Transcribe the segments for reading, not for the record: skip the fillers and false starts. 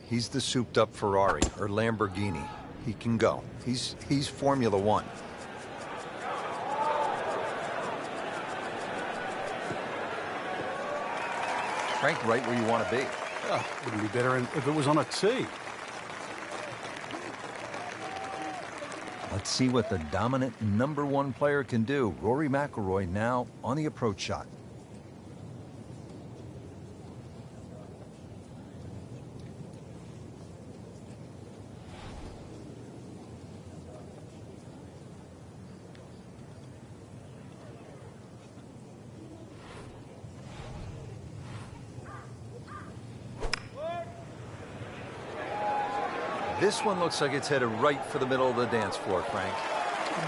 He's the souped-up Ferrari or Lamborghini. He can go. He's Formula One. Frank, right where you want to be. Oh, wouldn't be better if it was on a tee. Let's see what the dominant #1 player can do. Rory McIlroy now on the approach shot. This one looks like it's headed right for the middle of the dance floor, Frank.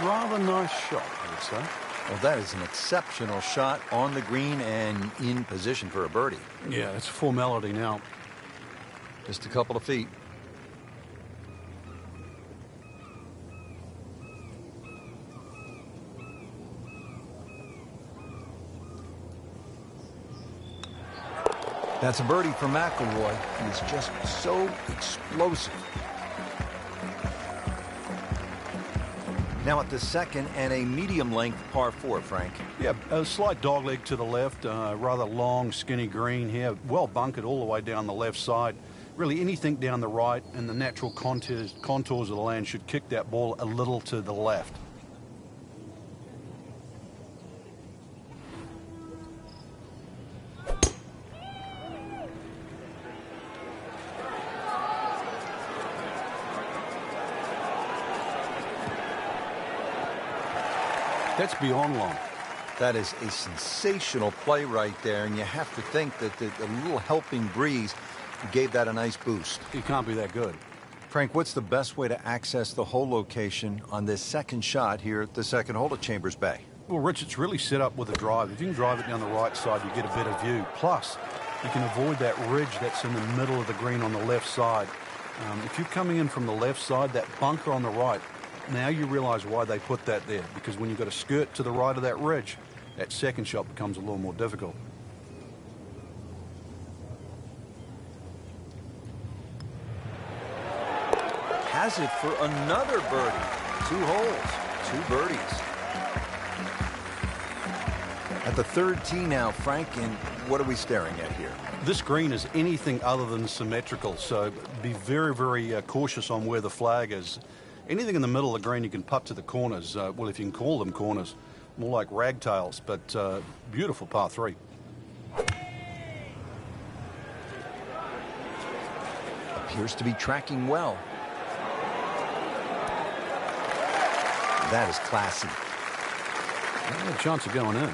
Rather nice shot, I would say. Well, that is an exceptional shot on the green and in position for a birdie. Yeah, it's a formality now. Just a couple of feet. That's a birdie for McIlroy. He's just so explosive. Now at the second and a medium length par 4, Frank. Yeah, a slight dogleg to the left, rather long, skinny green here, well bunkered all the way down the left side. Really anything down the right and the natural contours of the land should kick that ball a little to the left. That's beyond long. That is a sensational play right there, and you have to think that the little helping breeze gave that a nice boost. He can't be that good. Frank, what's the best way to access the hole location on this second shot here at the second hole at Chambers Bay? Well, Rich, it's really set up with a drive. If you can drive it down the right side, you get a better view. Plus, you can avoid that ridge that's in the middle of the green on the left side. If you're coming in from the left side, that bunker on the right, now you realize why they put that there, because when you've got a skirt to the right of that ridge, that second shot becomes a little more difficult. Has it for another birdie. 2 holes, 2 birdies. At the third tee now, Frank, and what are we staring at here? This green is anything other than symmetrical, so be very, very cautious on where the flag is. Anything in the middle of the green you can putt to the corners. Well, if you can call them corners, more like ragtails, but beautiful par 3. Appears to be tracking well. That is classy. A chance of going in.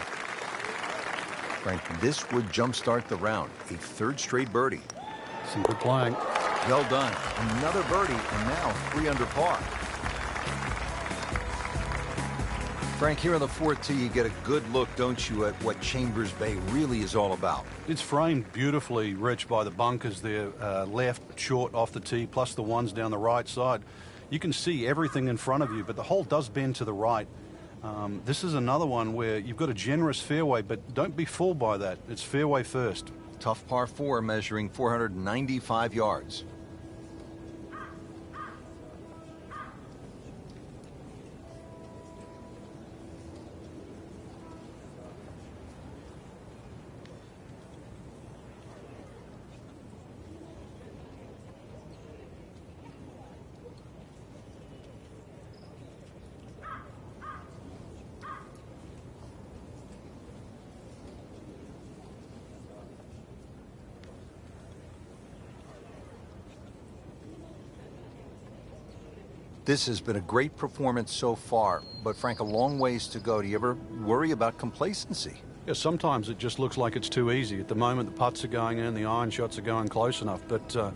Frank, this would jumpstart the round. A 3rd straight birdie. Some good playing. Well done. Another birdie, and now 3 under par. Frank, here on the 4th tee, you get a good look, don't you, at what Chambers Bay really is all about. It's framed beautifully, Rich, by the bunkers there, left, short, off the tee, plus the ones down the right side. You can see everything in front of you, but the hole does bend to the right. This is another one where you've got a generous fairway, but don't be fooled by that. It's fairway first. Tough par 4 measuring 495 yards. This has been a great performance so far, but Frank, a long ways to go. Do you ever worry about complacency? Yeah, sometimes it just looks like it's too easy. At the moment, the putts are going in, the iron shots are going close enough, but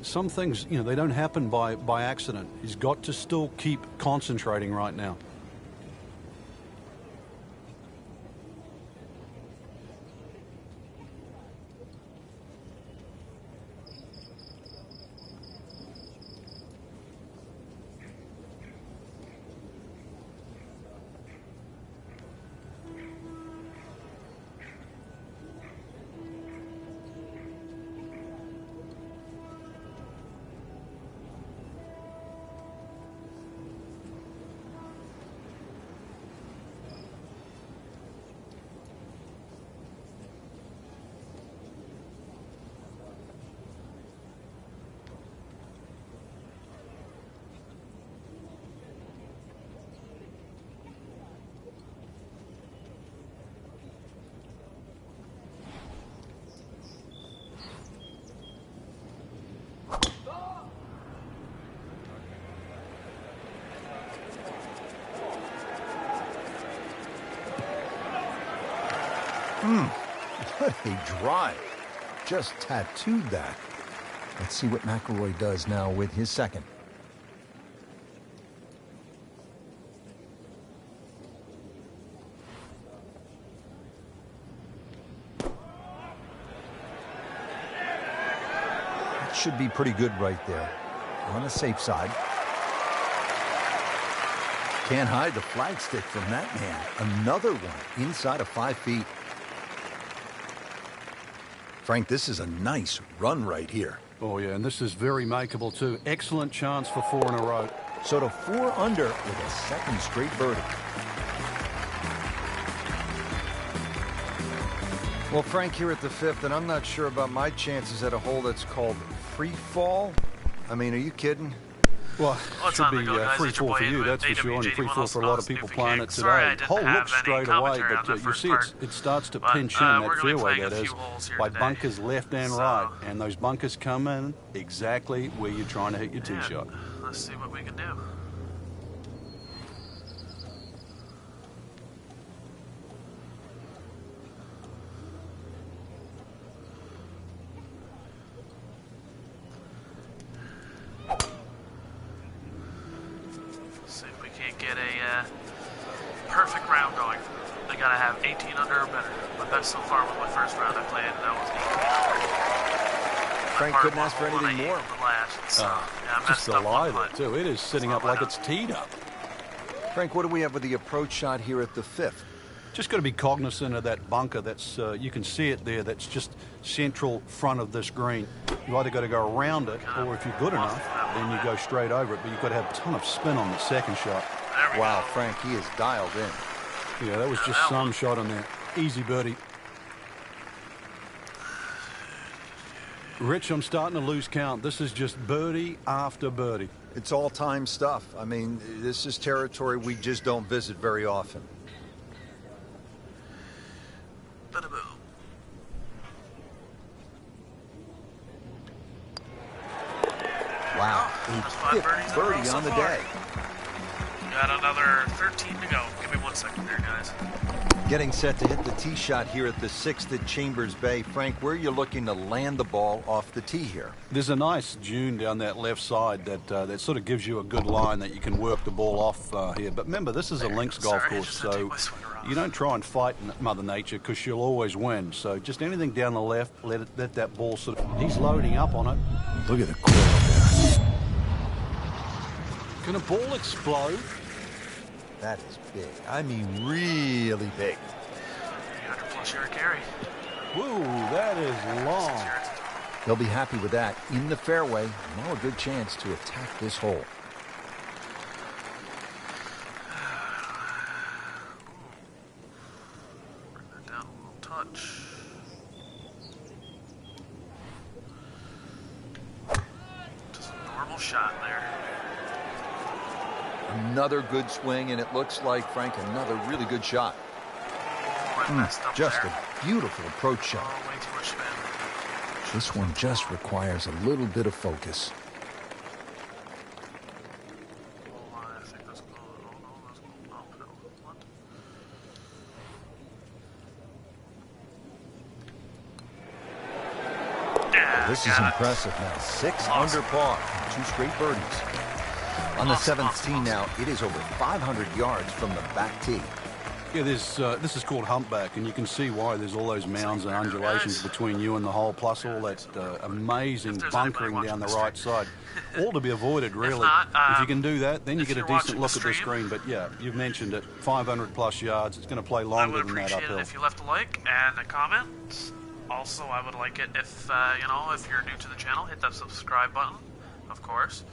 some things, you know, they don't happen by accident. He's got to still keep concentrating right now. What a drive. Just tattooed that. Let's see what McIlroy does now with his second. That should be pretty good right there. On the safe side. Can't hide the flagstick from that man. Another one inside of 5 feet. Frank, this is a nice run right here. Oh, yeah, and this is very makeable, too. Excellent chance for 4 in a row. So to 4 under with a second straight birdie. Well, Frank, here at the 5th, and I'm not sure about my chances at a hole that's called free fall. I mean, are you kidding? Well, it should be free fall for you, that's for sure, and free fall for a lot of people playing it today. Hole looks straight away, but you see it starts to pinch in, that fairway, that is, by bunkers left and right. And those bunkers come in exactly where you're trying to hit your tee shot. Let's see what we can do. Get a perfect round going. I gotta have 18 under or better. My best so far with my first round I played, that was 18. Frank couldn't ask for anything more. Just a lie there, too. It is sitting up like it's teed up. Frank, what do we have with the approach shot here at the 5th? Just got to be cognizant of that bunker. That's you can see it there. That's just central front of this green. You either got to go around it, or if you're good enough, then you go straight over it. But you've got to have a ton of spin on the second shot. Wow, Frank, he is dialed in. Yeah, that was just some shot on there. Easy birdie. Rich, I'm starting to lose count. This is just birdie after birdie. It's all-time stuff. I mean, this is territory we just don't visit very often. Wow, a 5th birdie on the day. Got another 13 to go. Give me 1 second there, guys. Getting set to hit the tee shot here at the 6th at Chambers Bay. Frank, where are you looking to land the ball off the tee here? There's a nice dune down that left side that sort of gives you a good line that you can work the ball off here. But remember, this is a links golf course, so you don't try and fight Mother Nature because she'll always win. So just anything down the left, let that ball sort of... He's loading up on it. Look at the coil there. Can a ball explode? That is big. I mean, really big. 300+ yard carry. Woo, that is long. They'll be happy with that. In the fairway, now a good chance to attack this hole. Bring that down a little touch. Just a normal shot there. Another good swing, and it looks like, Frank, another really good shot. Just a beautiful approach shot. Oh, way too much spin. This one just requires a little bit of focus. I think that's good. Oh, no, that's good. Oh, no. What? Yeah, This is impressive now. 6 under par, 2 straight birdies. On the 7th tee now, it is over 500 yards from the back tee. Yeah, this is called humpback, and you can see why there's all those mounds and undulations between you and the hole, plus all that amazing bunkering down the right side. All to be avoided, really. If you can do that, then you get a decent look at this green. But yeah, you've mentioned it, 500+ yards. It's going to play longer than that uphill. I would appreciate it if you left a like and a comment. Also, I would like it if, if you're new to the channel, hit that subscribe button, of course.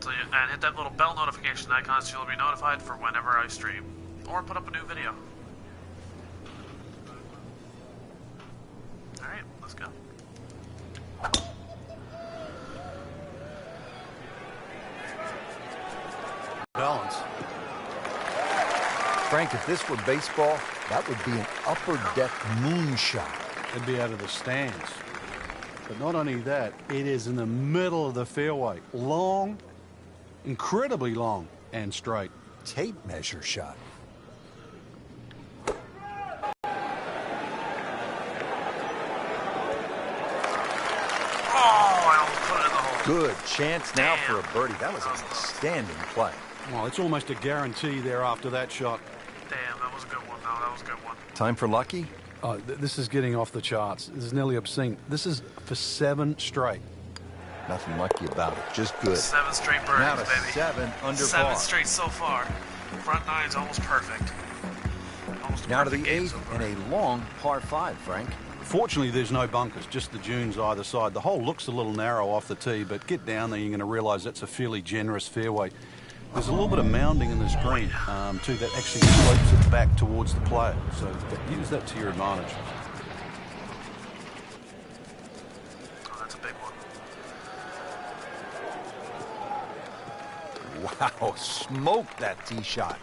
And hit that little bell notification icon so you'll be notified for whenever I stream or put up a new video. Alright, let's go. Balance. Frank, if this were baseball, that would be an upper deck moonshot. It'd be out of the stands. But not only that, it is in the middle of the fairway. Long, incredibly long and straight. Tape measure shot. Good chance now for a birdie. That was an outstanding play. Well, it's almost a guarantee there after that shot. Damn, that was a good one. No, that was a good one. Time for lucky? Oh, this is getting off the charts. This is nearly obscene. This is for 7 straight. Nothing lucky about it. Just good. 7 straight birdies, Now to baby. 7 under 7 par. straight so far. Front 9's almost perfect. Almost a Now to perfect the game 8th so far. and a long par 5, Frank. Fortunately, there's no bunkers, just the dunes either side. The hole looks a little narrow off the tee, but get down there, you're going to realize that's a fairly generous fairway. There's a little bit of mounding in this green, too, that actually slopes it back towards the player. So use that to your advantage. Oh, that's a big one. Wow, smoked that tee shot.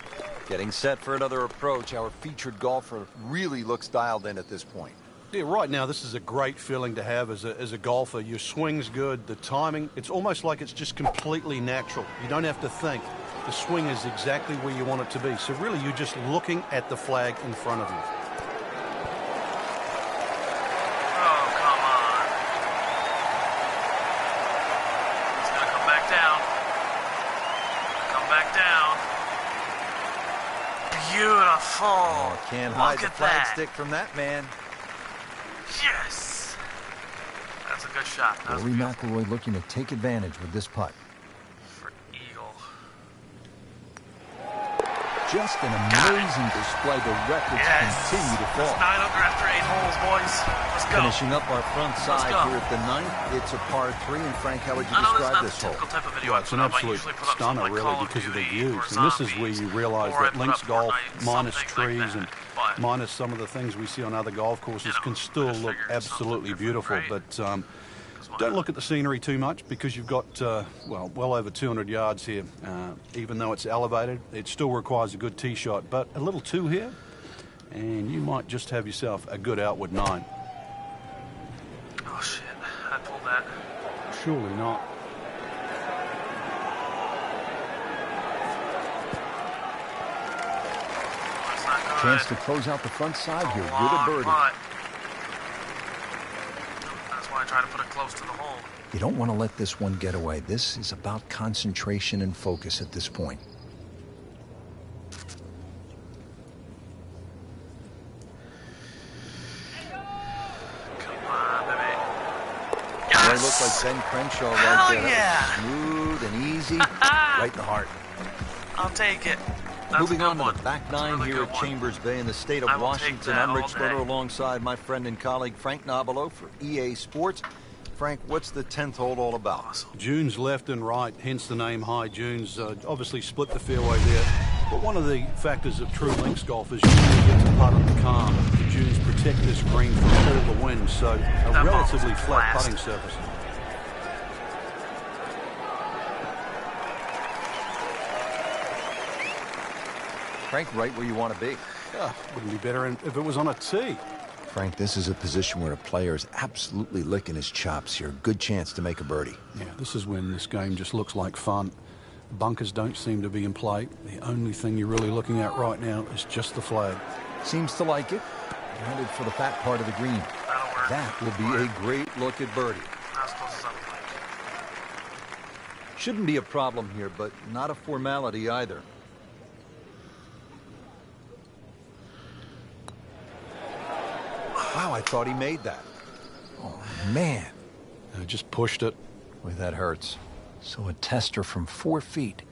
Getting set for another approach. Our featured golfer really looks dialed in at this point. Yeah, right now this is a great feeling to have as a golfer. Your swing's good, the timing, it's almost like it's just completely natural. You don't have to think. The swing is exactly where you want it to be. So really you're just looking at the flag in front of you. Oh, come on. It's going to come back down. Come back down. Beautiful. Oh, can't hide Look the at that. flagstick from that man. Yes. That's a good shot. That was Rory beautiful. McIlroy looking to take advantage with this putt. For eagle. Just an amazing display. The records Yes. continue to That's fall. 9 under after 8 holes, boys. Let's go. Finishing up our front side go. here at the 9th. It's a par 3. And Frank, how would you I know describe this is this not the hole? typical type of video Yeah, I it's put an up. I absolute usually put up stunner, something like really, Call of because of the Duty views. or And this is where Zombies, you realize or I that put links up golf, Fortnite, minus something trees like and that. But, minus some of the things we see on other golf courses, you know, can I still just look figured something absolutely different, beautiful. right? But don't look at the scenery too much, because you've got, well over 200 yards here. Even though it's elevated, it still requires a good tee shot. But a little 2 here, and you might just have yourself a good outward 9. oh shit, I pulled that. Surely not. That's not good. Chance to close out the front side here with a Long birdie. putt. That's why I try to put it close to the hole. You don't want to let this one get away. This is about concentration and focus at this point. Come on, baby. They Yes! look like Ben Crenshaw Hell right there. yeah! That was smooth and easy, right in the heart. I'll take it. That's Moving a good on to one. the back That's a 9 really here good at one. Chambers Bay in the state of I will take Washington. that I'm all Rick Sperter day. alongside my friend and colleague Frank Nobilo for EA Sports. Frank, what's the 10th hole all about? Awesome. Dunes left and right, hence the name High Dunes. Obviously split the fairway there. But one of the factors of true links golf is you really get to putt on the calm. The dunes protect this green from all the wind, so a That ball was relatively a flat blast. putting surface. Frank, right where you want to be. Wouldn't be better if it was on a tee. Frank, this is a position where a player is absolutely licking his chops here. Good chance to make a birdie. Yeah, this is when this game just looks like fun. Bunkers don't seem to be in play. The only thing you're really looking at right now is just the flag. Seems to like it. Headed for the fat part of the green. That'll work. That will be a great look at birdie. Not as close as I would like. Shouldn't be a problem here, but not a formality either. Wow, I thought he made that. Oh, man. Just pushed it. Boy, that hurts. So a tester from 4 feet.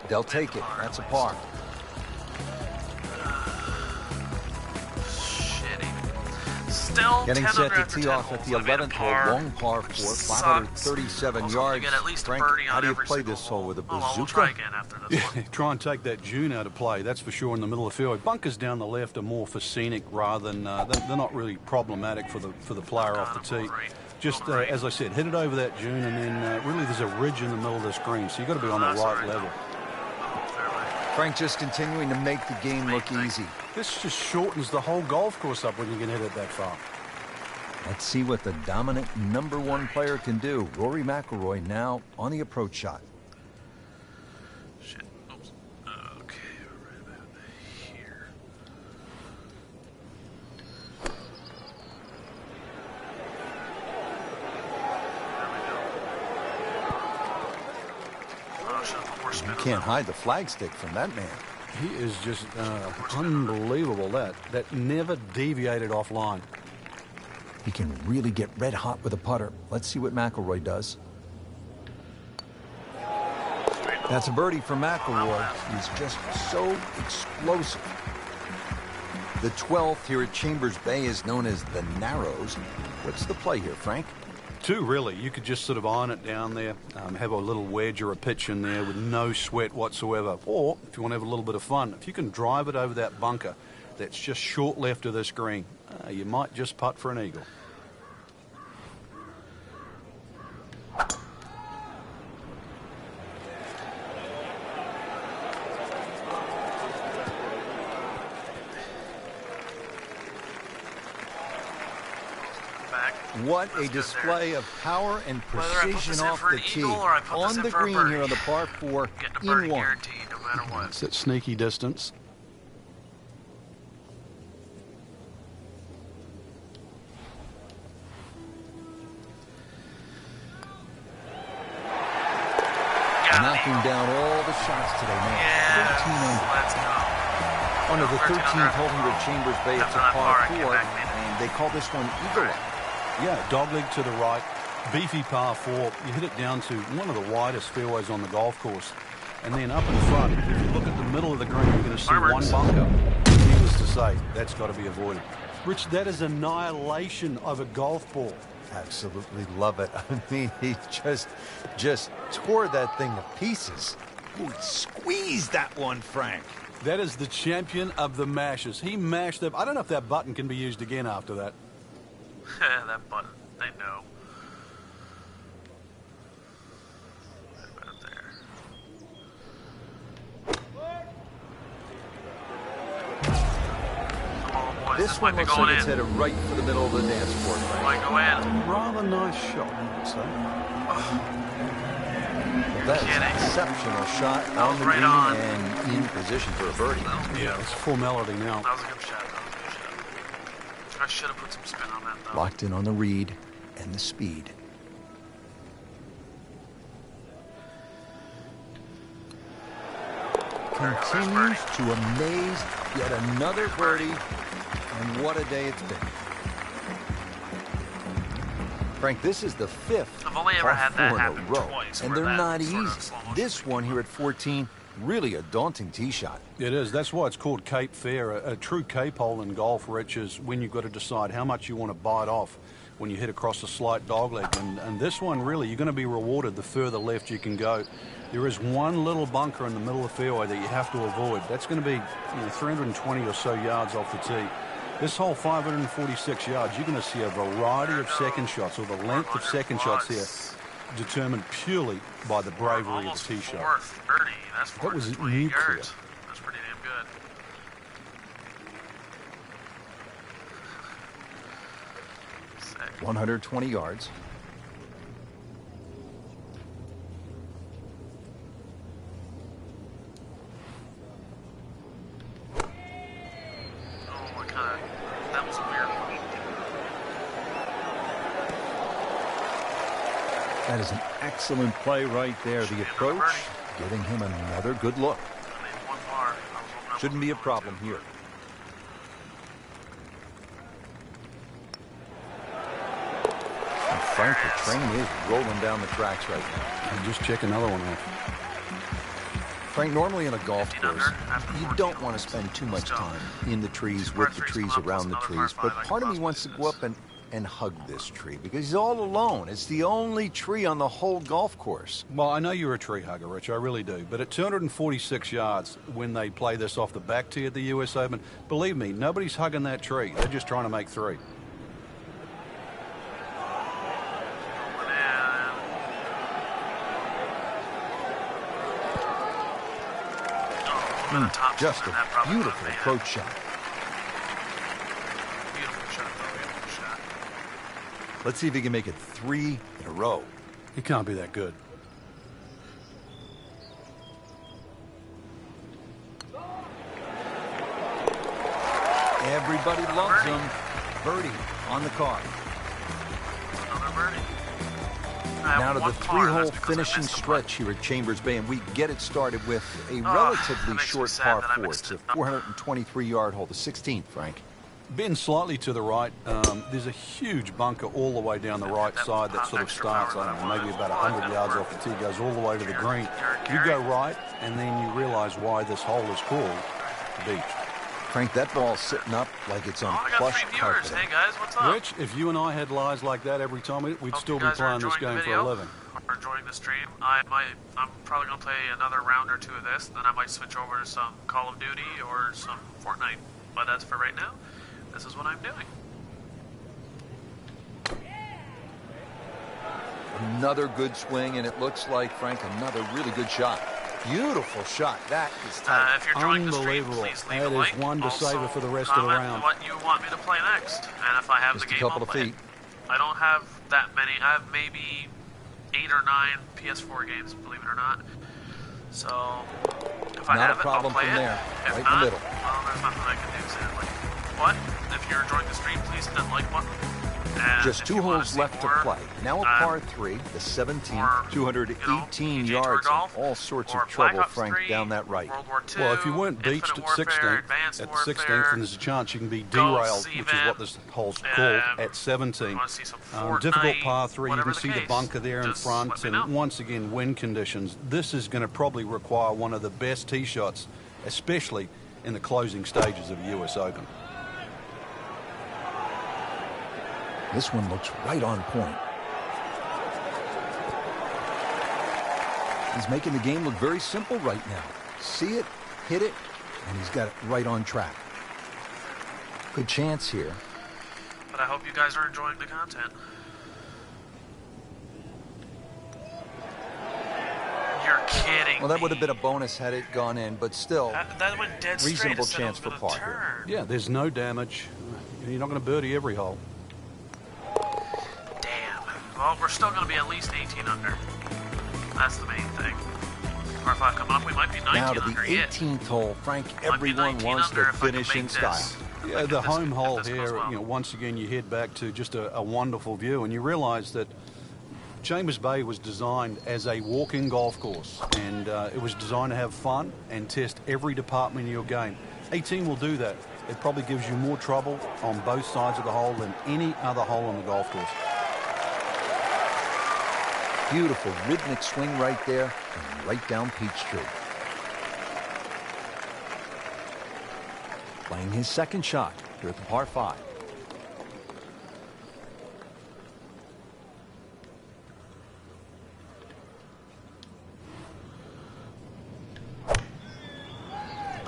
They'll take it. That's a par. Shitty. Still Getting 10 set under to after tee 10 off at the holes. I made a 11th hole, par. long par 4, Sucks. 537 Also, yards. you get at least a Frank, birdie on how do you every play single this hole with a Oh, well, we'll bazooka? try again after this one. Try and take that dune out of play, that's for sure, in the middle of the fairway. Bunkers down the left are more for scenic rather than they're not really problematic for the player off the tee. Just as I said, hit it over that dune, and then really there's a ridge in the middle of this green, so you've got to be on the That's right all right, level. Fairway. Frank just continuing to make the game look easy. This just shortens the whole golf course up when you can hit it that far. Let's see what the dominant #1 player can do. Rory McIlroy now on the approach shot. Shit. Oops. Okay, right about here. spin. Can't hide the flagstick from that man. He is just unbelievable. That never deviated offline. He can really get red hot with a putter. Let's see what McIlroy does. That's a birdie for McIlroy. He's just so explosive. The 12th here at Chambers Bay is known as the Narrows. What's the play here, Frank? Two, really. You could just sort of iron it down there, have a little wedge or a pitch in there with no sweat whatsoever. Or, if you want to have a little bit of fun, if you can drive it over that bunker that's just short left of this green, you might just putt for an eagle. What a display of power and precision off the tee. On the green here on the par 4 in one. No matter what. It's at sneaky distance. Knocking down all the shots today, man. Yeah, let's go. Under the 13th hole here at Chambers Bay, it's a par 4, and they call this one Eagle. Yeah, dogleg to the right, beefy par 4. You hit it down to one of the widest fairways on the golf course. And then up in front, if you look at the middle of the green, you're going to see one bunker. Needless to say, that's got to be avoided. Rich, that is annihilation of a golf ball. Absolutely love it. I mean, he just tore that thing to pieces. Ooh, squeezed that one, Frank. That is the champion of the mashes. He mashed them. I don't know if that button can be used again after that. That button, they know. Right up there. Come on, boys. This one might be looks going like it's in. headed right for the middle of the dance floor, Frank. Might go in. Rather nice shot, I would say. Well, that is an exceptional shot on the right green on. and in position for a birdie. Yeah, it's formality now. That was a good shot. That was a good shot. I should have put some spin on that, though. Locked in on the read and the speed. Continues to amaze. Yet another birdie. And what a day it's been. Frank, this is the 5th I've only ever par had that 4 in a happen row. twice, And where they're that not sort of easy. slow motion This thing one goes here at 14, really a daunting tee shot. It is. That's why it's called Cape Fair. A true Cape hole in golf, Rich, is when you've got to decide how much you want to bite off when you hit across a slight dogleg. And this one, really, you're going to be rewarded the further left you can go. There is one little bunker in the middle of the fairway that you have to avoid. That's going to be 320 or so yards off the tee. This hole, 546 yards, you're going to see a variety of second shots, or the length of second shots here, determined purely by the bravery of the tee shot. Fourth birdie. That's That was 420 nuclear. yards. That's pretty damn good. Sick. 120 yards. Oh, what kind of... That was a weird one. That is an excellent play right there. The approach, giving him another good look. I made one par. I was hoping that Shouldn't be a wasn't problem going here. And Frank, the train is rolling down the tracks right now. And just check another one off. Frank, normally in a golf 15 under course, after you 14 don't want to holes. spend too much Still. time in the trees, Two with par the threes trees, come up, around the plus trees. another But par five. part of I me can wants to possibly go do up and hug this tree because he's all alone. It's the only tree on the whole golf course. Well, I know you're a tree hugger, Rich. I really do. But at 246 yards, when they play this off the back tee at the US Open, believe me, nobody's hugging that tree. They're just trying to make three. Just a beautiful approach shot. Beautiful shot, though. Beautiful shot. Let's see if he can make it 3 in a row. He can't be that good. Everybody loves him. Birdie on the card. Another birdie. Now to the three-hole finishing stretch here at Chambers Bay, and we get it started with a relatively short par 4. It's a 423-yard hole, the 16th, Frank. Bend slightly to the right. There's a huge bunker all the way down the right side that sort of starts, I don't know, maybe about 100 yards off the tee, goes all the way to the green. You go right, and then you realize why this hole is called the beach. Frank, that ball's sitting up like it's on plush carpet. Hey guys, what's up? Rich, if you and I had lies like that every time, we'd still be playing this game for a living. Or enjoying the stream. I'm probably gonna play another round or two of this. Then I might switch over to some Call of Duty or some Fortnite. But that's for right now. This is what I'm doing. Another good swing, and it looks like, Frank, another really good shot. Beautiful shot. That is tight. If you're enjoying the stream, please leave a like. That is one to savor for the rest of the round. What you want me to play next, and if I have Just the game, a couple I'll of play feet. it. I don't have that many. I have maybe 8 or 9 PS4 games, believe it or not. So if I Not have a problem it, I'll play from it. there. If Right in not, the middle. well, there's nothing I can do, sadly. But if you're enjoying the stream, please hit that like button. And Just if 2 you wanna holes see left more, to play. Now a par 3, the 17th, 218 PGA yards, Tour golf, and all sorts or of trouble, Black Ops Frank, 3, down that right. World War II, Well, if you weren't beached Infinite at Warfare, 16th, Advanced at Warfare, 16th, then there's a chance you can be Golf, derailed, which is what this hole's called, at 17. wanna see some Fortnite, Difficult par 3, you whatever can the see the case, bunker there in just front, let me and know. once again, wind conditions. This is going to probably require one of the best tee shots, especially in the closing stages of the US Open. This one looks right on point. He's making the game look very simple right now. See it, hit it, and he's got it right on track. Good chance here. But I hope you guys are enjoying the content. You're kidding Well, that would have me. been a bonus had it gone in, but still, That went dead straight. reasonable It said it chance was for gonna par here. turn. Yeah, there's no damage. You're not going to birdie every hole. Damn. Well, we're still going to be at least 18 under. That's the main thing. Par 5 coming up, we might be 19 now to under the yet. 18th hole, Frank, Might be everyone 19 wants under to if I can finish in make style. this. If I Yeah, get the this- home if hole this goes here, well. once again, you head back to just a wonderful view, and you realize that Chambers Bay was designed as a walk-in golf course, and it was designed to have fun and test every department of your game. 18 will do that. It probably gives you more trouble on both sides of the hole than any other hole on the golf course. Beautiful rhythmic swing right there, and right down Peachtree. Playing his second shot here at the par 5.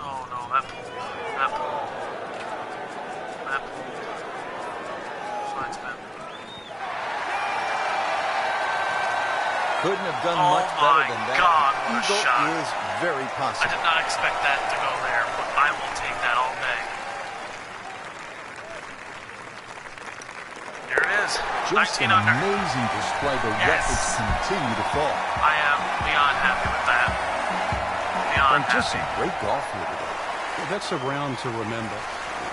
Oh no, that pulled. That pulled. That pulled. Side spin. Couldn't have done Oh much better my than that. God, what a Eagle shot. is very I possible. did not expect that to go there, but I will take that all day. There it is. Just 19 an under. amazing display. The Yes. records continue to fall. I am beyond happy with that. Beyond And just some happy. great golf here today. Well, that's a round to remember.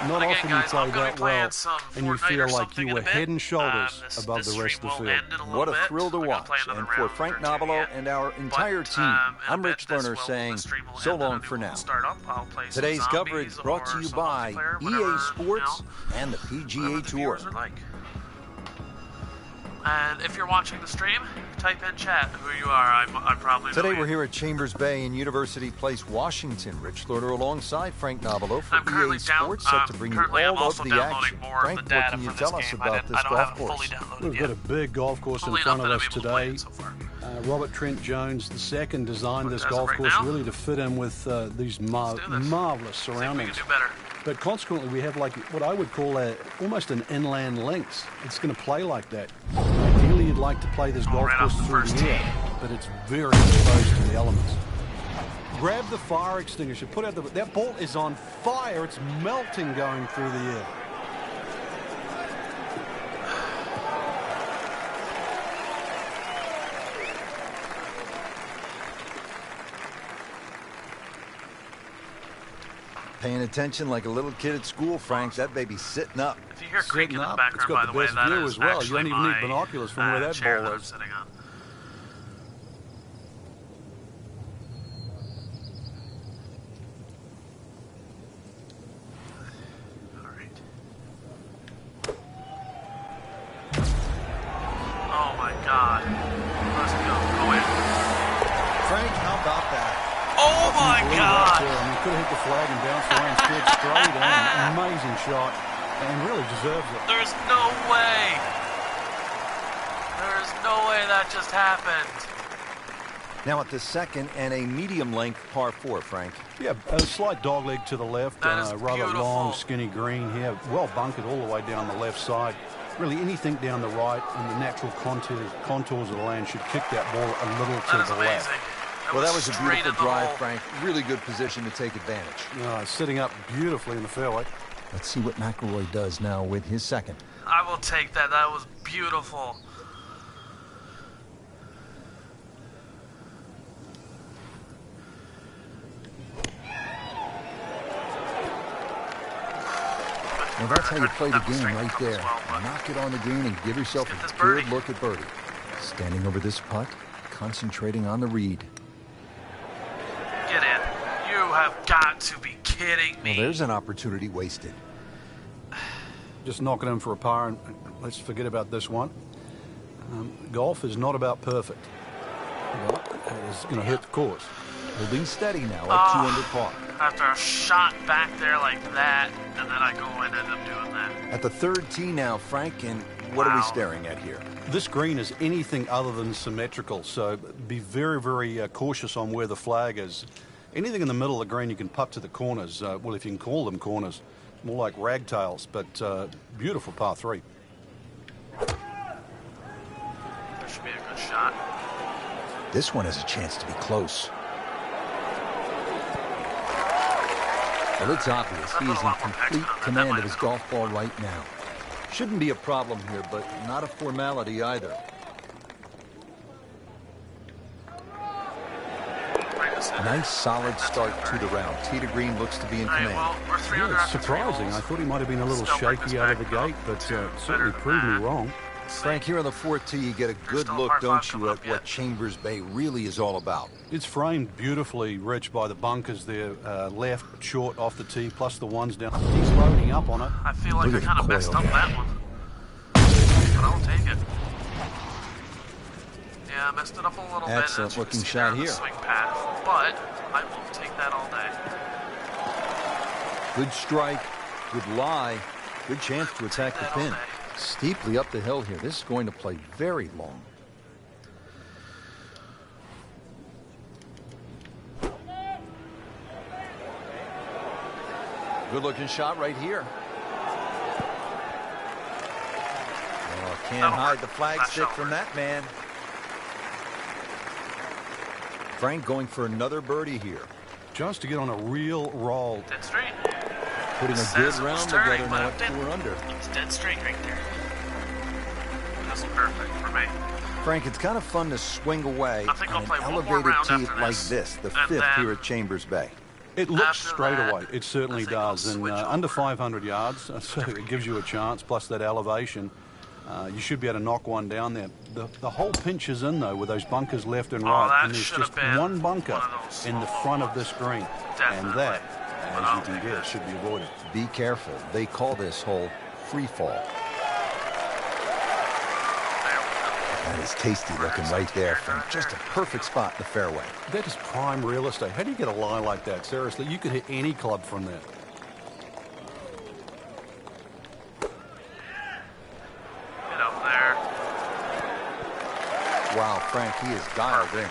Not Again, often guys, you play I'm gonna that be playing well, some and you Fortnite feel or like something you in were a bit. head and shoulders This above the rest stream of the will field. end in a little What a bit. thrill to We're gonna watch. play another And for round Frank or two Nobilo yet. and our entire But, team, in a I'm bit, Rich this Lerner will- saying the stream will so end and long we for will now. Start up. I'll play some Today's zombies coverage brought to or you some by multiplayer, EA whatever, Sports you know, and the whatever PGA the Tour. viewers are like. And if you're watching the stream, type in chat who you are. I probably know Today you. we're here at Chambers Bay in University Place, Washington. Rich Lerner alongside Frank Nobilo for I'm currently EA Sports, set to bring you currently I'm all also of the downloading action. more Frank, of the what data can you for tell this us game. about this I don't golf have it fully course? downloaded We've yet. got a big golf course Fully in front enough of that us I'm able to play today. it so far. Robert Trent Jones II designed this As of golf right course now, really to fit in with these Let's do this. marvelous See if we surroundings. can do better. But consequently, we have like what I would call almost an inland links. It's going to play like that. Ideally, you'd like to play this golf right off course the through first the air, tee. but it's very exposed to the elements. Grab the fire extinguisher. Put out that ball is on fire. It's melting going through the air. Paying attention like a little kid at school, Frank. That baby's sitting up. If you hear creaking in the It's background, got by the the way, best that view is as well. You actually don't even need my, binoculars from where that chair ball that I'm is. sitting on. about that? Oh my God! He could have hit the flag and bounced away and steered straight in. Amazing shot, and really deserves it. There's no way. There's no way that just happened. Now at the second and a medium-length par 4, Frank. Yeah, a slight dogleg to the left. That is rather beautiful. long, skinny green here. Well bunkered all the way down the left side. Really, anything down the right and the natural contours of the land should kick that ball a little That to is the amazing. left. Well, that was a straight beautiful in the drive, hole. Frank. Really good position to take advantage. Sitting up beautifully in the fairway. Let's see what McIlroy does now with his second. I will take that. That was beautiful. Now that's how you play the That was game straight right up there. as well, but- Knock it on the green and give yourself Let's get a this good birdie. look at birdie. Standing over this putt, concentrating on the read. Get in. You have got to be kidding me. Well, there's an opportunity wasted. Just knocking in for a par, and let's forget about this one. Golf is not about perfect. But it is going to hurt the course. Holding steady now at 2 under par. After a shot back there like that, and then I go and end up doing that. At the third tee now, Frank, and what are we Wow. staring at here? This green is anything other than symmetrical, so be very, very cautious on where the flag is. Anything in the middle of the green you can putt to the corners. Well, if you can call them corners, more like ragtails, but beautiful par 3. That should be a good shot. This one has a chance to be close. Well, it's obvious he is in complete command of his golf ball right now. Shouldn't be a problem here, but not a formality either. Nice, solid start to the round. Tee to green looks to be in All right, command. well, we're 3 under Yeah, after 3 surprising. holes. I thought he might have been a little Still bring shaky this out of the back gate, up but to certainly better proved me than that. wrong. Frank, here on the fourth tee, you get a good still a look, par 5 don't you, coming at up what yet. Chambers Bay really is all about. It's framed beautifully, Rich, by the bunkers there, left, short, off the tee, plus the ones down. He's loading up on it. I feel like Look I at the kind of messed coil. up that one. But I'll take it. Yeah, I messed it up a little bit. Excellent as you can looking see shot there in the here. Swing path, but I will take that all day. Good strike, good lie, good chance to attack the that all pin. day. Steeply up the hill here. This is going to play very long. Good looking shot right here. Oh, can't That'll hide hurt. the flag That stick shall from hurt. that man. Frank going for another birdie here. Just to get on a real roll. Dead straight. Putting a Says good it was round turning, together but now it at didn't. 4 under. It's dead straight right there. That's perfect for me. Frank, it's kind of fun to swing away I think I'll on play an one more elevated round tee after like this, this, the and fifth then here at Chambers Bay. It looks After straight that, away. It certainly I think I'll does. And switch under over. 500 yards, so it gives you a chance, plus that elevation. You should be able to knock one down there. The whole pinch is in, though, with those bunkers left and right. that And there's should just have been one bunker one of those in the small front of this green. And Definitely. that, But as I'll you can take guess, that. should be avoided. Be careful. They call this hole free fall. There we That is tasty looking right there, Frank. Just a perfect spot in the fairway. That is prime real estate. How do you get a lie like that? Seriously, you could hit any club from there. go. Get up there. Wow, Frank, he is dialed in.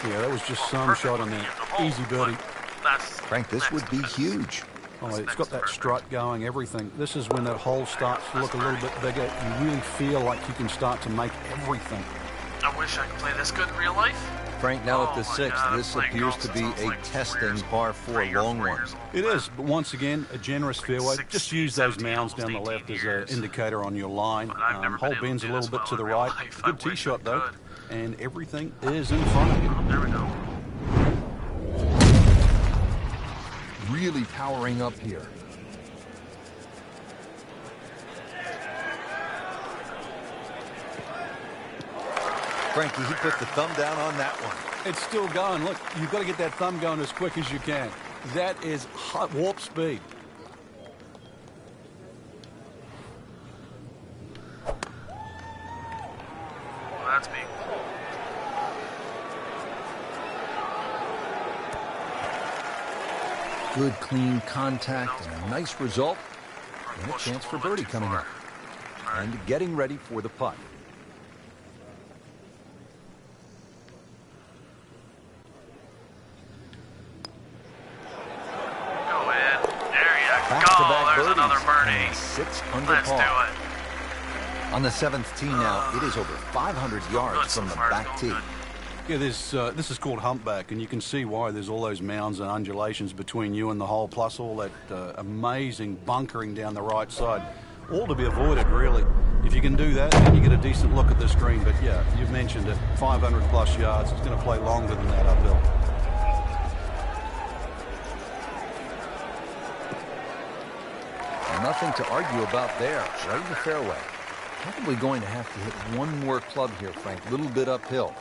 Yeah, that was just some Perfect shot on looking there. at the hole, Easy birdie. but That's Frank, this next would be to finish. huge. Oh, That's it's next got to that perfect. strut going, everything. This is when that hole starts to look a little bit bigger. You really feel like you can start to make everything. I wish I could play this good in real life. Frank, now at the Oh my sixth, God, this playing appears golf to be since I was a like 4 testing years par old. 4 3 or long 4 one. years old. It is, but once again, a generous fairway. 16, Just use those 17, mounds down the almost left 18 as years. an indicator on your line. But I've never Hole been able to bends a do little this bit well to the in real right. life. I Good tee wish I shot, though. could. And everything is in front of you. Oh, there we go. Really powering up here. Frankie, he put the thumb down on that one. It's still going. Look, you've got to get that thumb going as quick as you can. That is hot warp speed. Well, that's me. Good, clean contact and a nice result. And a chance for birdie coming up. And getting ready for the putt. Go in. There you go. Back-to-back There's another birdies birdie. and 6 under Let's do par. it. On the 7th tee now, it is over 500 yards from the back tee. Yeah, this is called humpback, and you can see why there's all those mounds and undulations between you and the hole, plus all that amazing bunkering down the right side. All to be avoided, really. If you can do that, then you get a decent look at this green. But yeah, you've mentioned it, 500 plus yards. It's going to play longer than that uphill. Nothing to argue about there. Right in the fairway. Probably going to have to hit one more club here, Frank. A little bit uphill.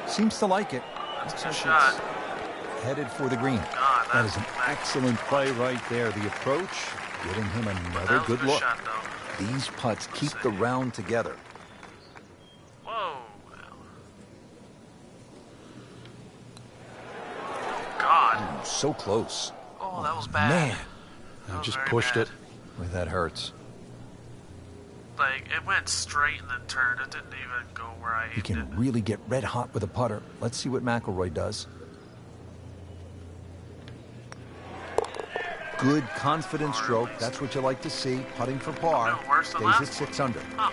Seems to like it. That's a shot. Headed for the green. God, that is an excellent play right there. The approach, giving him another good look. Shot, these putts keep the round together. Whoa. God. Ooh, so close. Oh, that was bad. Man. I just pushed it. Boy, that hurts. Like, it went straight and then turned. It didn't even go where I aimed it. He can really get red hot with a putter. Let's see what McIlroy does. Good, confident stroke. That's what you like to see. Putting for par. Stays at 6 under. Huh.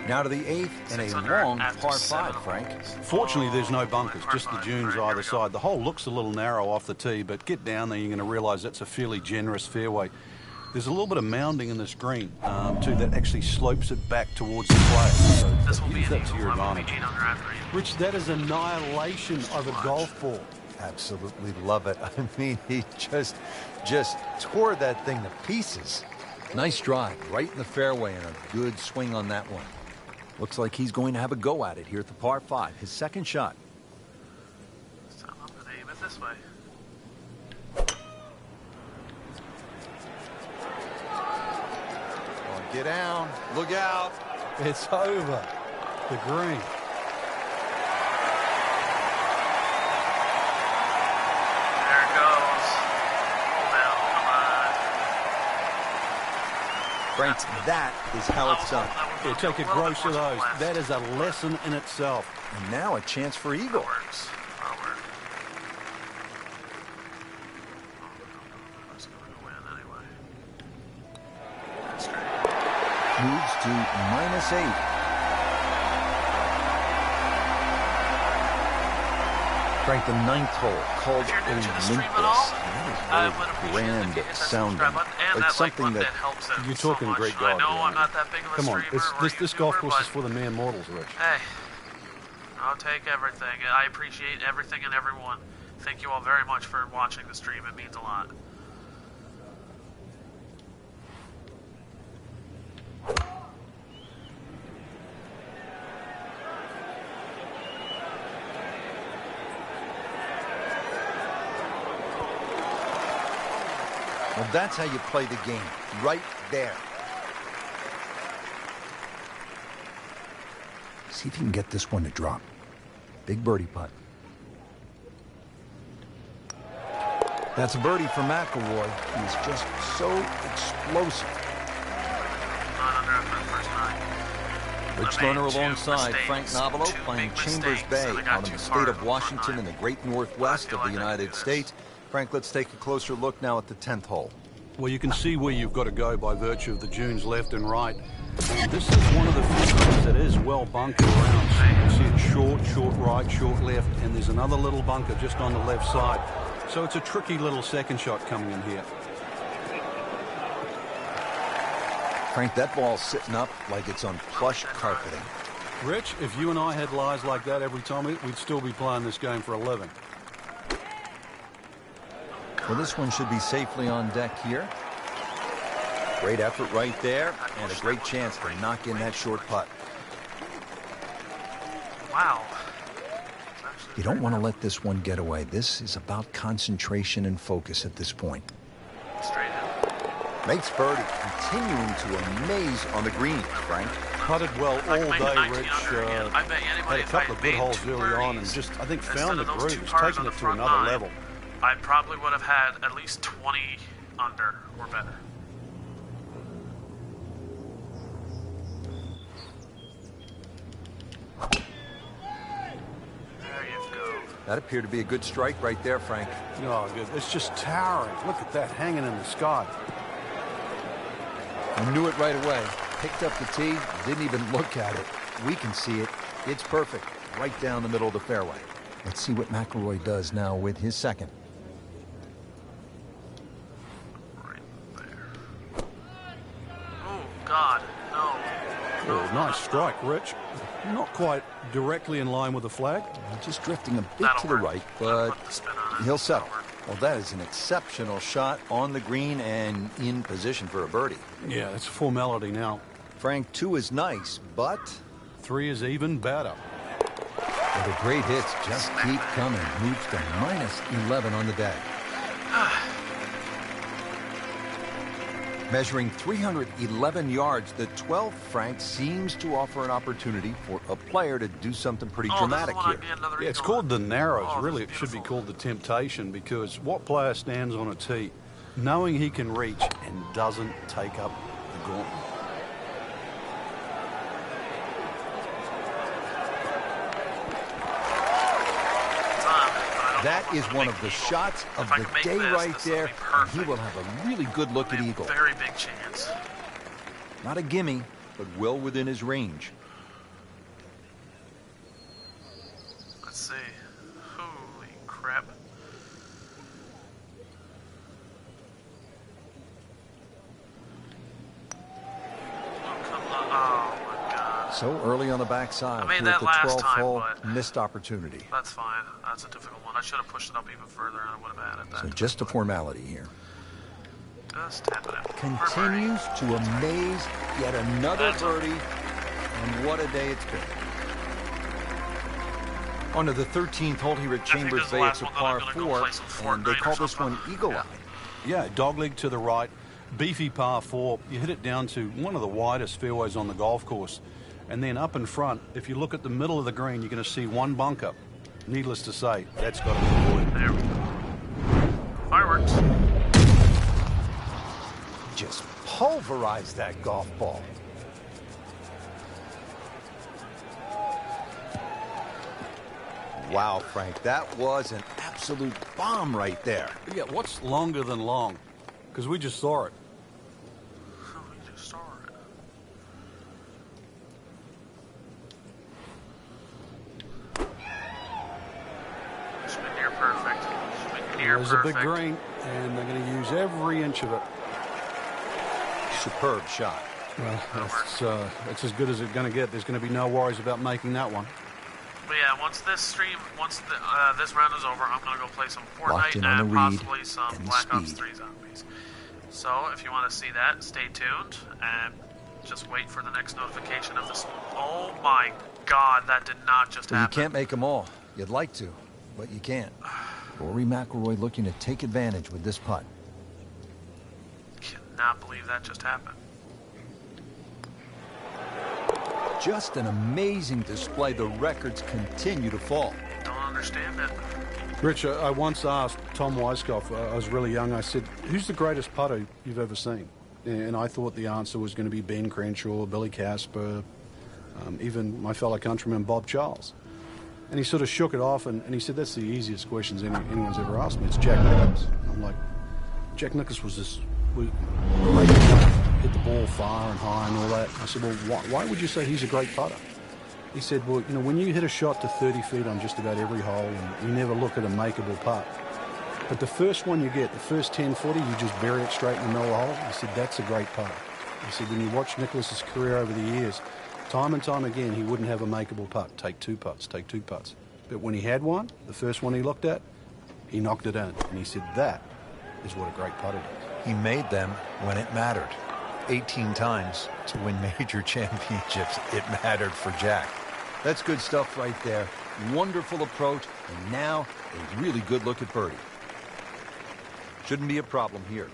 Now to the 8th and a long par 5, Frank. Fortunately, there's no bunkers, just the dunes either side. The hole looks a little narrow off the tee, but get down there, you're going to realize that's a fairly generous fairway. There's a little bit of mounding in this green, too, that actually slopes it back towards the player. So this will be use that to your advantage. Rich, that is annihilation of a golf ball. Absolutely love it. I mean, he just tore that thing to pieces. Nice drive, right in the fairway, and a good swing on that one. Looks like he's going to have a go at it here at the par 5. His second shot. So I'm going to aim it this way. Get down. Look out. It's over. The green. There it goes. Now, come on. Frank, that is how it's done. Yeah, take a gross of those. That is a lesson in itself. And now a chance for eagle. That works. That'll work. That's going to win anyway. Straight. Moves to -8. Frank, the 9th hole called Olympus. That is really grand sounding. It's something that you're talking great golf. I know I'm not that big of a Come on, streamer this golf course is for the mere mortals, Rich. Hey, I'll take everything. I appreciate everything and everyone. Thank you all very much for watching the stream. It means a lot. Well, that's how you play the game. Right there. See if you can get this one to drop. Big birdie putt. That's a birdie for McIlroy. He's just so explosive. Rich Lerner alongside Frank Nobilo playing Chambers Bay out in the state of Washington in the great northwest of the United States. Frank, let's take a closer look now at the 10th hole. Well, you can see where you've got to go by virtue of the dunes left and right. And this is one of the few holes that is well bunkered around. So you can see it short right, short left, and there's another little bunker just on the left side. So it's a tricky little second shot coming in here. Frank, that ball's sitting up like it's on plush carpeting. Rich, if you and I had lies like that every time, we'd still be playing this game for a living. Well, this one should be safely on deck here. Great effort right there, and a great chance to knock in that short putt. Wow. You don't want to let this one get away. This is about concentration and focus at this point. Straight in. Makes birdie, continuing to amaze on the green, Frank. Putted well all day, Rich. I bet you anybody, Had a couple of good holes early on and just, I think, found the grooves, taking it to another level. I probably would have had at least 20 under or better. There you go. That appeared to be a good strike right there, Frank. Oh, good. It's just towering. Look at that hanging in the sky. I knew it right away. Picked up the tee, didn't even look at it. We can see it. It's perfect. Right down the middle of the fairway. Let's see what McIlroy does now with his second. Right there. Oh, God. No. Oh, nice strike, Rich. Not quite directly in line with the flag. Just drifting a bit That'll to the work. right, That'll but put the spin on it. he'll settle. That'll work. Well, that is an exceptional shot on the green and in position for a birdie. Yeah, it's a formality now. Frank, 2 is nice, but 3 is even better. well, the great hits just keep coming. Moves to -11 on the day. Measuring 311 yards, the 12th, Frank, seems to offer an opportunity for a player to do something pretty dramatic here. Yeah, it's called the Narrows. Oh, Really, this it is should be beautiful. called the Temptation, because what player stands on a tee knowing he can reach and doesn't take up the gauntlet? That is one of the shots of the day right there, and he will have a really good look at eagle. Very big chance. Not a gimme, but well within his range. Let's see. Holy crap. Oh, come on. Oh, my God. So early on the backside, I made here that at the last 12th time, hole, but- missed opportunity. That's fine. That's a difficult one. I should have pushed it up even further and I would have added that. So just a formality here. Just tap it in. Continues to amaze, yet another birdie, and what a day it's been. On to the 13th hole here at think Chambers this is the Bay. last It's a one that I'm par gonna go 4, play some and they Fortnite or call this something. one Eagle Eye. Yeah, dogleg to the right, beefy par 4. You hit it down to one of the widest fairways on the golf course. And then up in front, if you look at the middle of the green, you're going to see one bunker. Needless to say, that's got to be avoided. There we go. Fireworks. Just pulverized that golf ball. Wow, Frank, that was an absolute bomb right there. Yeah, what's longer than long? Because we just saw it. We just saw it. Should be near perfect. Should be near There's a perfect. big green, and they're going to use every inch of it. Superb shot. Well, it's as good as it's going to get. There's going to be no worries about making that one. But yeah, once this round is over, I'm gonna go play some Locked Fortnite in on and the read possibly some and the Black Ops speed. 3 zombies. So if you want to see that, stay tuned and just wait for the next notification of this. Oh my God, that did not just Well, you happen. can't make them all. You'd like to, but you can't. Rory McIlroy looking to take advantage with this putt. Cannot believe that just happened. Just an amazing display. The records continue to fall. Don't understand it. Rich, I once asked Tom Weiskopf, I was really young, I said, who's the greatest putter you've ever seen? And I thought the answer was going to be Ben Crenshaw, Billy Casper, even my fellow countryman Bob Charles. And he sort of shook it off, and he said, that's the easiest questions anyone's ever asked me. It's Jack Nicklaus. I'm like, Jack Nicklaus was great putter, hit the ball far and high and all that. I said, well, why would you say he's a great putter? He said, well, you know, when you hit a shot to 30 feet on just about every hole, and you never look at a makeable putt. But the first one you get, the first 10-40, you just bury it straight in the middle of the hole. He said, that's a great putter. He said, when you watch Nicklaus's career over the years, time and time again, he wouldn't have a makeable putt. Take two putts, take two putts. But when he had one, the first one he looked at, he knocked it in. And he said, that is what a great putter does. He made them when it mattered. 18 times to win major championships. It mattered for Jack. That's good stuff right there. Wonderful approach, and now a really good look at birdie. Shouldn't be a problem here.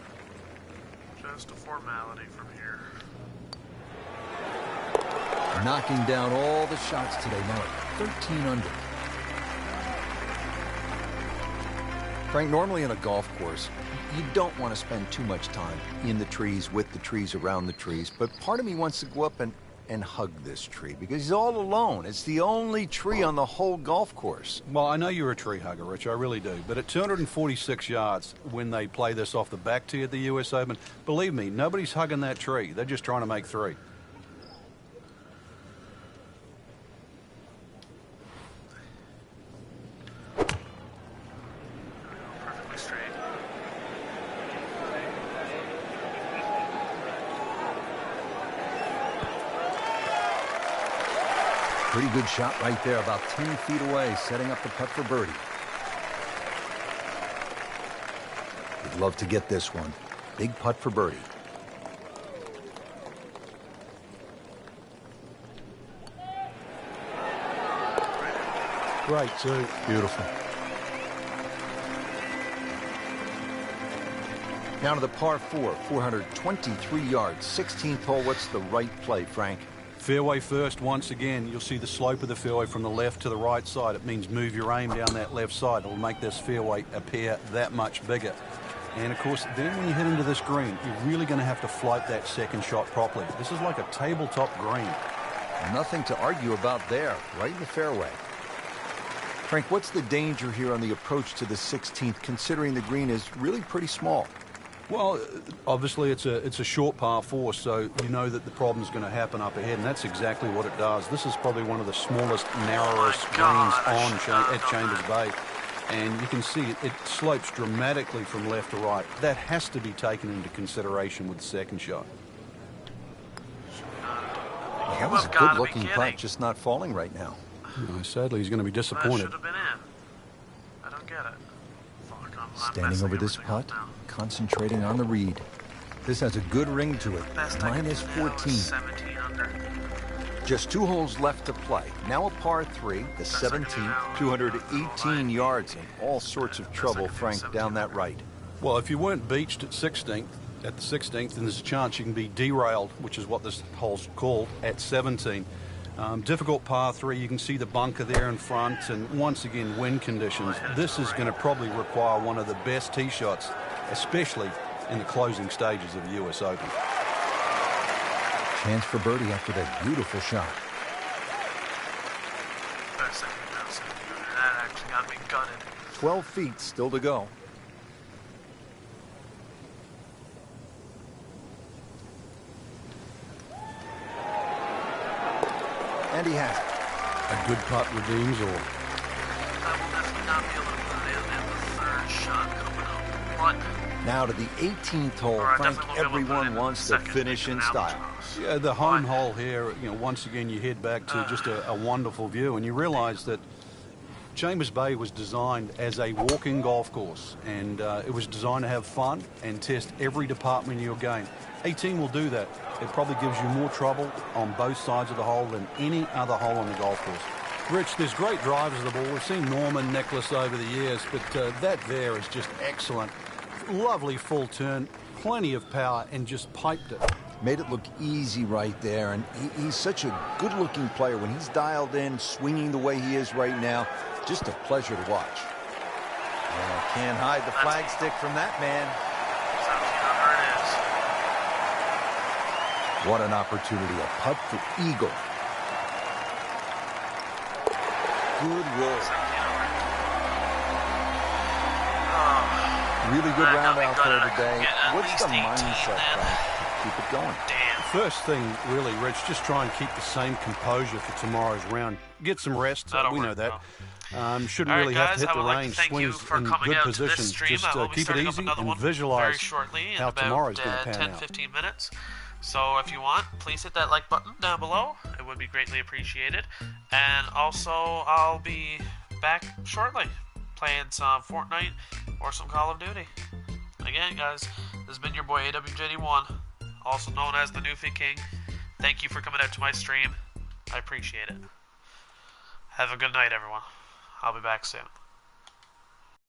Should just a formality from here. Knocking down all the shots today, now at 13 under. Frank, normally in a golf course, you don't want to spend too much time in the trees, with the trees, around the trees, but part of me wants to go up and hug this tree because he's all alone. It's the only tree on the whole golf course. Well, I know you're a tree hugger, Rich, I really do. But at 246 yards, when they play this off the back tee at the US Open, believe me, nobody's hugging that tree. They're just trying to make three. Perfectly straight. Pretty good shot right there, about 10 feet away, setting up the putt for birdie. Would love to get this one. Big putt for birdie. Great, too. Beautiful. Down to the par 4, 423 yards, 16th hole. What's the right play, Frank? Fairway first, once again, you'll see the slope of the fairway from the left to the right side. It means move your aim down that left side. It'll make this fairway appear that much bigger. And, of course, then when you hit into this green, you're really going to have to float that second shot properly. This is like a tabletop green. Nothing to argue about there, right in the fairway. Frank, what's the danger here on the approach to the 16th, considering the green is really pretty small? Well, obviously it's a short par 4, so you know that the problem's going to happen up ahead, and that's exactly what it does. This is probably one of the smallest, narrowest greens at Chambers Bay, and you can see it slopes dramatically from left to right. That has to be taken into consideration with the second shot. Well, that was a good-looking putt, just not falling right now. No, sadly, he's going to be disappointed. That should have been in. I don't get it. Standing over this putt, concentrating on the read. This has a good ring to it. Minus 14. 17 under. Just 2 holes left to play. Now a par 3, the 17th, 218 yards, and all sorts of trouble, Frank, down that right. Well, if you weren't beached at the 16th, then there's a chance you can be derailed, which is what this hole's called, at 17. Difficult par 3. You can see the bunker there in front, and once again, wind conditions. This is going to probably require one of the best tee shots, especially in the closing stages of the US Open. Chance for birdie after that beautiful shot. That actually got me gutted. 12 feet still to go. And he has it. A good putt redeems all. I will definitely not be able to put it in the third shot coming up. But now to the 18th hole, Frank. Everyone wants to finish in style. Yeah, the home hole here, once again you head back to just a wonderful view, and you realize that Chambers Bay was designed as a walking golf course, and it was designed to have fun and test every department of your game. 18 will do that. It probably gives you more trouble on both sides of the hole than any other hole on the golf course. Rich, there's great drivers of the ball. We've seen Norman, Nicholas over the years, but that there is just excellent. Lovely full turn, plenty of power, and just piped it. Made it look easy right there, and he's such a good-looking player. When he's dialed in, swinging the way he is right now, just a pleasure to watch. Can't hide the flagstick from that man. What an opportunity, a putt for eagle. Good roll. Really good round out there today. What's the mindset, Frank? Keep it going. First thing, really, Rich, just try and keep the same composure for tomorrow's round. Get some rest. We know that. Shouldn't really have to hit the range. Swings in good position. Just keep it easy and visualize how tomorrow's going to pan out. 10-15 minutes. So if you want, please hit that like button down below. It would be greatly appreciated. And also, I'll be back shortly playing some Fortnite or some Call of Duty. Again, guys, this has been your boy AWJD1, also known as the Newfie King. Thank you for coming out to my stream. I appreciate it. Have a good night, everyone. I'll be back soon.